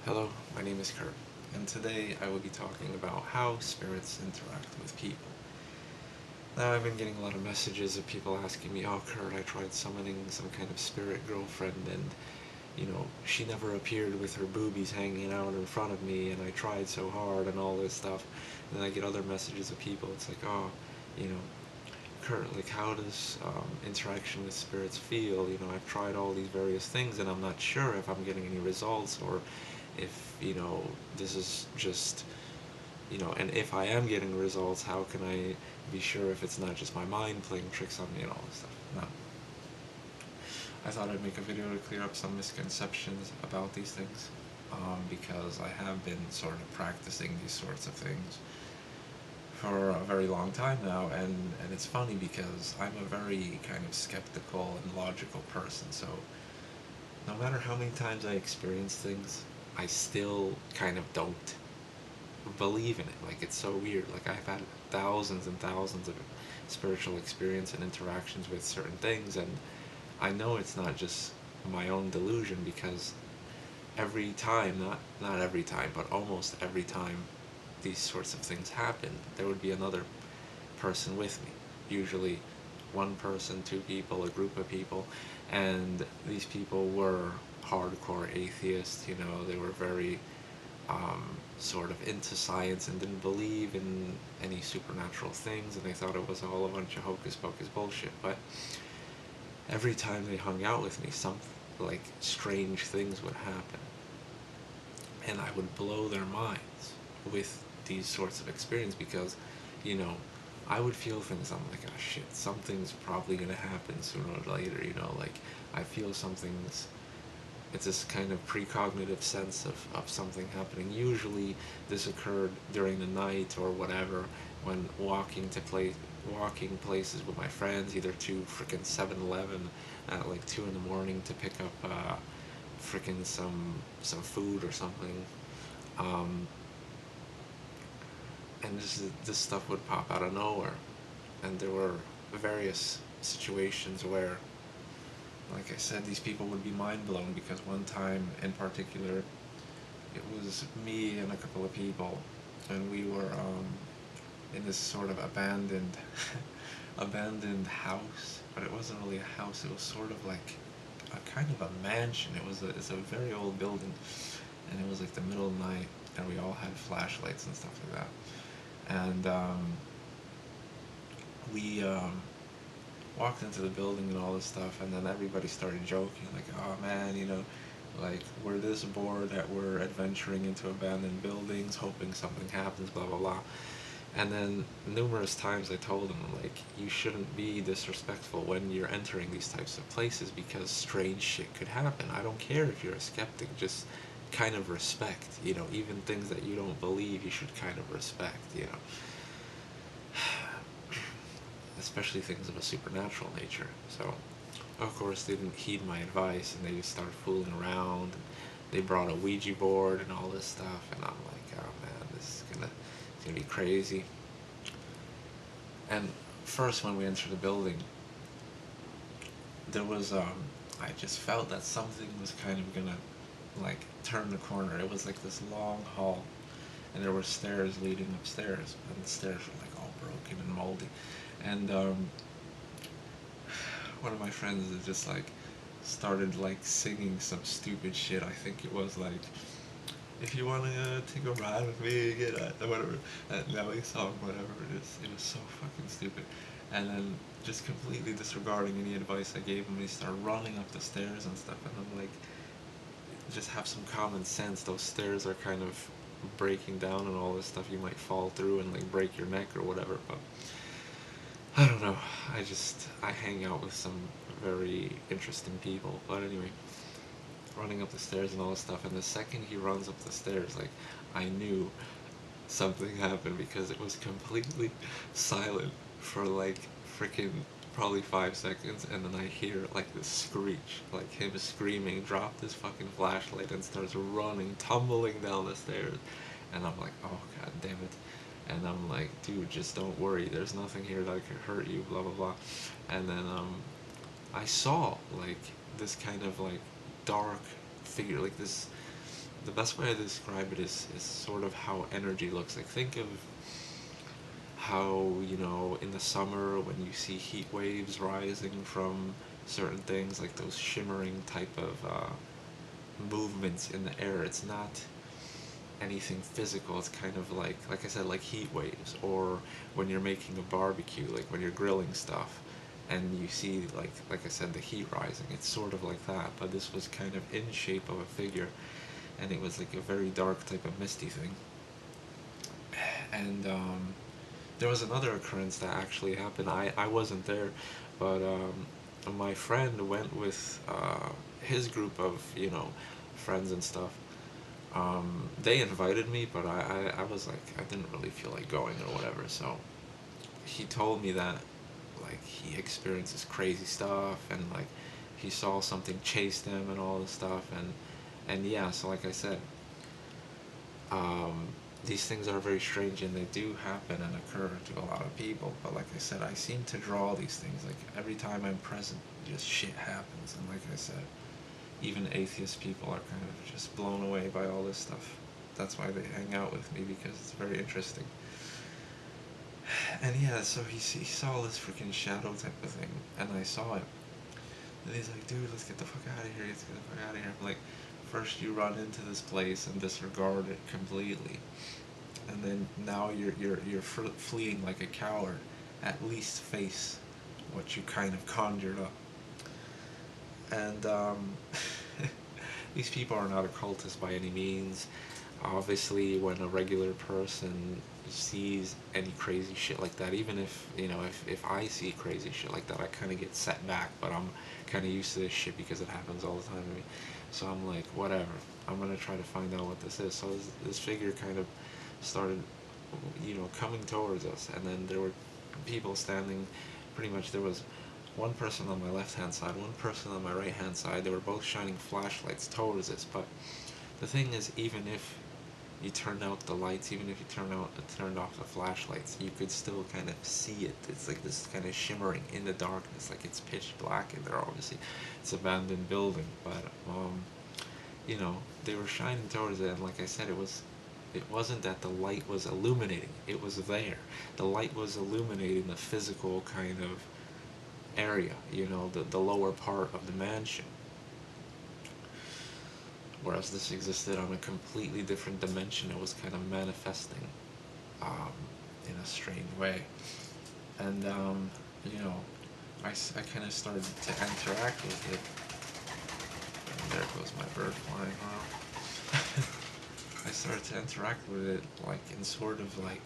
Hello, my name is Kurt, and today I will be talking about how spirits interact with people. Now, I've been getting a lot of messages of people asking me, oh, Kurt, I tried summoning some kind of spirit girlfriend, and, she never appeared with her boobies hanging out in front of me, and I tried so hard, and all this stuff. And then I get other messages of people, it's like, oh, you know, Kurt, like, how does interaction with spirits feel? I've tried all these various things, and I'm not sure if I'm getting any results, or if this is just and if I am getting results, how can I be sure if it's not just my mind playing tricks on me and all this stuff? No. I thought I'd make a video to clear up some misconceptions about these things, because I have been sort of practicing these sorts of things for a very long time now, and it's funny because I'm a very kind of skeptical and logical person, so no matter how many times I experience things, I still kind of don't believe in it. Like, it's so weird. Like, I've had thousands and thousands of spiritual experience and interactions with certain things, and I know it's not just my own delusion, because every time, not every time, but almost every time these sorts of things happen, there would be another person with me. Usually one person, two people, a group of people, and these people were hardcore atheists. They were very sort of into science and didn't believe in any supernatural things, and they thought it was all a bunch of hocus pocus bullshit. But every time they hung out with me, some like strange things would happen, and I would blow their minds with these sorts of experience, because you know I would feel things. I'm like, oh shit, something's probably gonna happen sooner or later. Like, I feel something's. It's this kind of precognitive sense of something happening. Usually this occurred during the night or whatever, when walking places with my friends, either to frickin' 7-Eleven at like 2 in the morning to pick up frickin' some food or something. Um, and this stuff would pop out of nowhere. And there were various situations where, like I said, these people would be mind blown, because one time in particular, it was me and a couple of people, and we were in this sort of abandoned abandoned house, but it wasn't really a house. It was sort of like a kind of a mansion. It's a very old building, and it was like the middle of the night, and we all had flashlights and stuff like that. And we walked into the building and all this stuff, and then everybody started joking, like, oh man, like, we're this bored that we're adventuring into abandoned buildings, hoping something happens, blah blah blah. And then numerous times I told them, like, you shouldn't be disrespectful when you're entering these types of places, because strange shit could happen. I don't care if you're a skeptic, just kind of respect, even things that you don't believe, you should kind of respect. Especially things of a supernatural nature. So, of course, they didn't heed my advice, and they just started fooling around. And they brought a Ouija board and all this stuff, and I'm like, oh man, it's gonna be crazy. And first, when we entered the building, there was I just felt that something was kind of gonna like turn the corner. It was like this long hall, and there were stairs leading upstairs, and the stairs were like all broken and moldy. And one of my friends had just like started like singing some stupid shit. I think it was like, if you want to take a ride with me, get whatever, that Nelly song, whatever it is. It was so fucking stupid. And then, just completely disregarding any advice I gave him, he started running up the stairs and stuff. And I'm like, just have some common sense. Those stairs are kind of breaking down and all this stuff. You might fall through and like break your neck or whatever. But I don't know. I hang out with some very interesting people. But anyway, running up the stairs and all this stuff, and the second he runs up the stairs, like, I knew something happened, because it was completely silent for like freaking probably 5 seconds, and then I hear like this screech, like him screaming, dropped his fucking flashlight and starts running, tumbling down the stairs, and I'm like, oh god damn it. And I'm like, dude, just don't worry, there's nothing here that could hurt you, blah blah blah. And then I saw like this kind of like dark figure, like this the best way to describe it is sort of how energy looks like. Think of how, in the summer when you see heat waves rising from certain things, like those shimmering type of movements in the air. It's not anything physical. It's kind of like I said, like heat waves, or when you're making a barbecue, like when you're grilling stuff, and you see like I said, the heat rising. It's sort of like that, but this was kind of in shape of a figure, and it was like a very dark type of misty thing. And there was another occurrence that actually happened. I wasn't there, but my friend went with his group of friends and stuff. They invited me, but I was like, I didn't really feel like going or whatever. So he told me that like he experiences crazy stuff, and like he saw something chase them and all this stuff. And yeah, so like I said, um, these things are very strange, and they do happen and occur to a lot of people. But like I said, I seem to draw these things. Like every time I'm present, just shit happens. And like I said, even atheist people are kind of just blown away by all this stuff. That's why they hang out with me, because it's very interesting. And yeah, so he saw this freaking shadow type of thing, and I saw it. And he's like, dude, let's get the fuck out of here. Let's get the fuck out of here. I'm like, first you run into this place and disregard it completely, and then now you're fleeing like a coward. At least face what you kind of conjured up. And these people are not occultists by any means. Obviously, when a regular person sees any crazy shit like that, even if if I see crazy shit like that, I kind of get set back. But I'm kind of used to this shit because it happens all the time to me. So I'm like, whatever. I'm gonna try to find out what this is. So this figure kind of started, coming towards us, and then there were people standing. Pretty much, there was one person on my left hand side, one person on my right hand side. They were both shining flashlights towards us. But the thing is, even if you turned out the lights, even if you turned off the flashlights, you could still kind of see it. It's like this kind of shimmering in the darkness, like it's pitch black in there. Obviously, it's an abandoned building, but they were shining towards it, and like I said, it wasn't that the light was illuminating. It was there. The light was illuminating the physical kind of area, the lower part of the mansion. Whereas this existed on a completely different dimension. It was kind of manifesting um, in a strange way. And, I kind of started to interact with it. And there goes my bird flying around. I started to interact with it, like, in sort of like,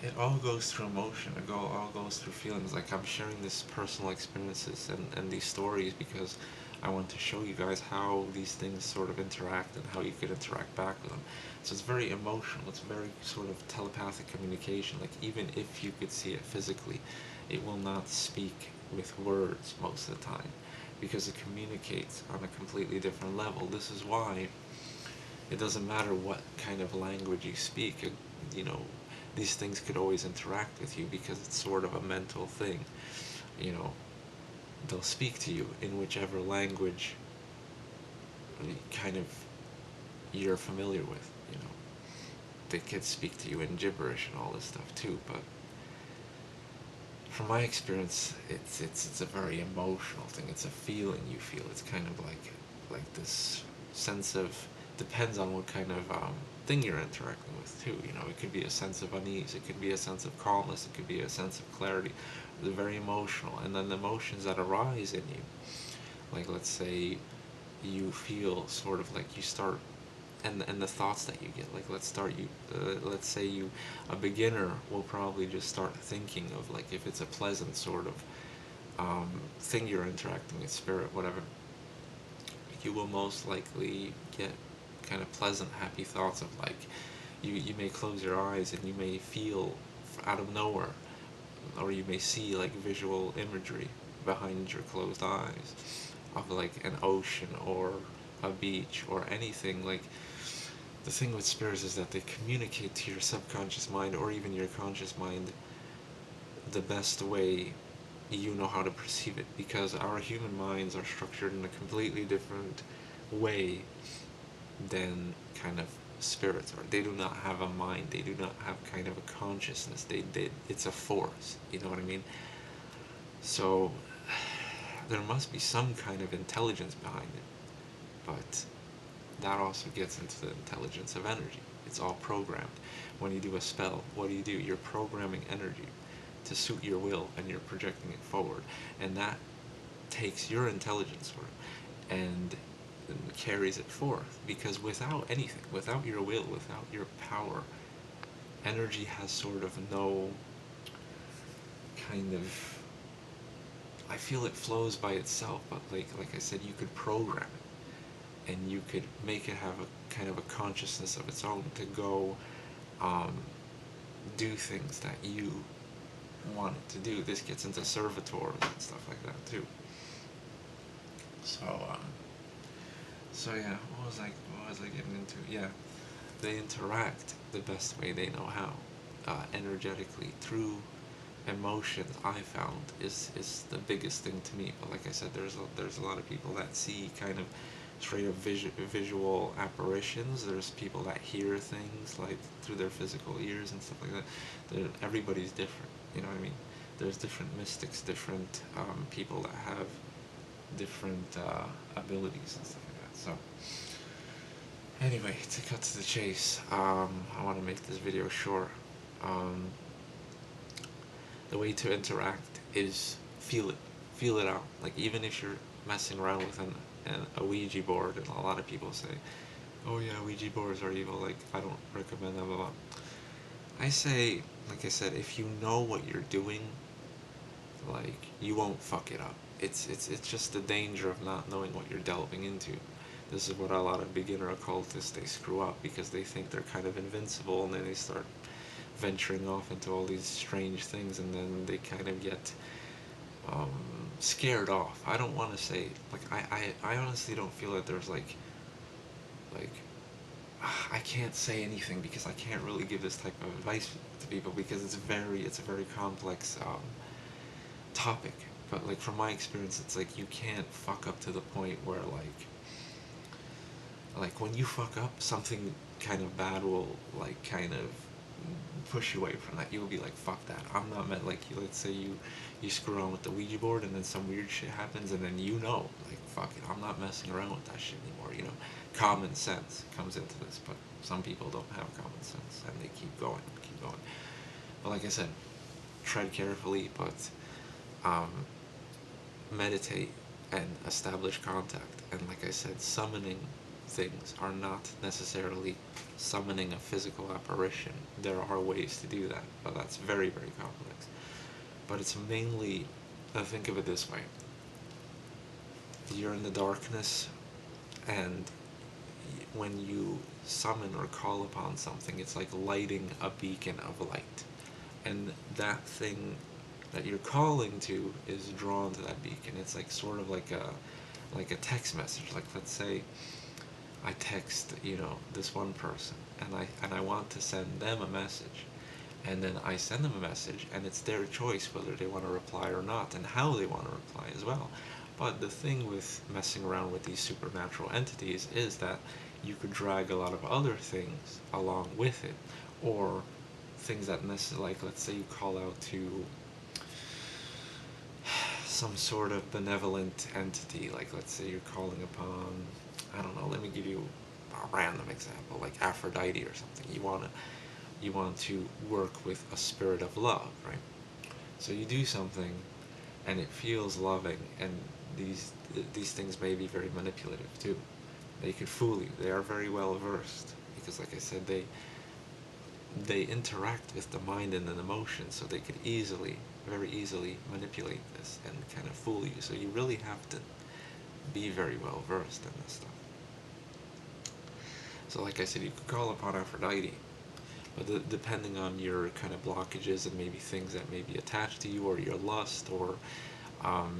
it all goes through emotion. All goes through feelings. Like, I'm sharing these personal experiences and these stories because I want to show you guys how these things sort of interact and how you could interact back with them. So it's very emotional. It's very sort of telepathic communication. Like, even if you could see it physically, it will not speak with words most of the time because it communicates on a completely different level. This is why it doesn't matter what kind of language you speak. You know, these things could always interact with you because it's sort of a mental thing. You know, they'll speak to you in whichever language kind of you're familiar with. They could speak to you in gibberish and all this stuff too, but from my experience, it's a very emotional thing. It's a feeling you feel. It's kind of like this sense of, depends on what kind of thing you're interacting with too. It could be a sense of unease. It could be a sense of calmness. It could be a sense of clarity. They're very emotional, and then the emotions that arise in you, like let's say you feel sort of like you start, and the thoughts that you get, like let's say a beginner will probably just start thinking of, like, if it's a pleasant sort of thing you're interacting with, spirit, whatever, you will most likely get kind of pleasant, happy thoughts of, like, you may close your eyes and you may feel out of nowhere, or you may see like visual imagery behind your closed eyes of like an ocean or a beach or anything. Like, the thing with spirits is that they communicate to your subconscious mind or even your conscious mind the best way you know how to perceive it, because our human minds are structured in a completely different way than kind of spirits are. They do not have a mind. They do not have kind of a consciousness. It's a force. You know what I mean? So there must be some kind of intelligence behind it, but that also gets into the intelligence of energy. It's all programmed. When you do a spell, what do? You're programming energy to suit your will, and you're projecting it forward, and that takes your intelligence for it, and carries it forth. Because without anything, without your will, without your power, energy has sort of no kind of, I feel it flows by itself, but like I said, you could program it, and you could make it have a kind of a consciousness of its own to go do things that you want it to do. This gets into servitors and stuff like that too. So so yeah, what was I getting into? Yeah, they interact the best way they know how, energetically, through emotions. I found is the biggest thing to me. But like I said, there's a lot of people that see kind of straight up visual apparitions. There's people that hear things like through their physical ears and stuff like that. Everybody's different. You know what I mean? There's different mystics, different people that have different abilities and stuff like that. So anyway, to cut to the chase, I want to make this video short. The way to interact is feel it out. Like, even if you're messing around with a Ouija board, and a lot of people say, oh yeah, Ouija boards are evil, like, I don't recommend them, blah, blah. I say, like I said, if you know what you're doing, like, you won't fuck it up. It's just the danger of not knowing what you're delving into. This is what a lot of beginner occultists, they screw up, because they think they're kind of invincible, and then they start venturing off into all these strange things, and then they kind of get scared off. I don't want to say, like, I honestly don't feel that there's like I can't say anything, because I can't really give this type of advice to people, because it's a very complex topic. But like, from my experience, it's like, you can't fuck up to the point where like when you fuck up, something kind of bad will like kind of push you away from that. You'll be like, fuck that, I'm not meant, like, let's say you screw around with the Ouija board, and then some weird shit happens, and then like, fuck it, I'm not messing around with that shit anymore, you know. Common sense comes into this, but some people don't have common sense, and they keep going. But like I said, tread carefully, but meditate and establish contact. And like I said, summoning things are not necessarily summoning a physical apparition. There are ways to do that, but that's very, very complex. But it's mainly, think of it this way. You're in the darkness, and when you summon or call upon something, it's like lighting a beacon of light. And that thing that you're calling to is drawn to that beacon. It's like sort of like a text message. Like, let's say I text, you know, this one person, and I want to send them a message, and then I send them a message, and it's their choice whether they want to reply or not, and how they want to reply as well. But the thing with messing around with these supernatural entities is that you could drag a lot of other things along with it, or things that necessarily, like, let's say you call out to some sort of benevolent entity, like, let's say you're calling upon, I don't know, let me give you a random example, like Aphrodite or something. You want to work with a spirit of love, right? So you do something, and it feels loving, and these things may be very manipulative too. They could fool you. They are very well versed, because like I said, they interact with the mind and the emotion, so they could very easily manipulate this and kind of fool you. So you really have to be very well versed in this stuff. So like I said, you could call upon Aphrodite, but depending on your kind of blockages and maybe things that may be attached to you, or your lust, or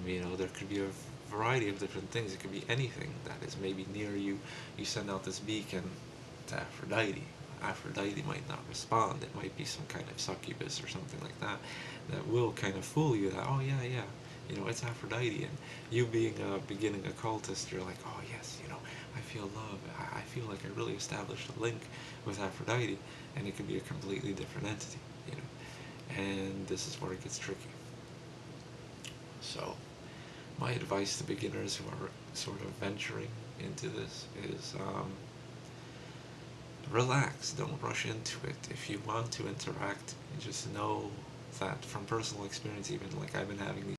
you know, there could be a variety of different things. It could be anything that is maybe near you. You send out this beacon to Aphrodite. Aphrodite might not respond. It might be some kind of succubus or something like that that will kind of fool you that, oh yeah, you know, it's Aphrodite. And you being a beginning occultist, you're like, oh yes, you know, I feel love. I feel like I really established a link with Aphrodite, and it could be a completely different entity, you know. And this is where it gets tricky. So, my advice to beginners who are sort of venturing into this is relax, don't rush into it. If you want to interact, just know that from personal experience, even like I've been having these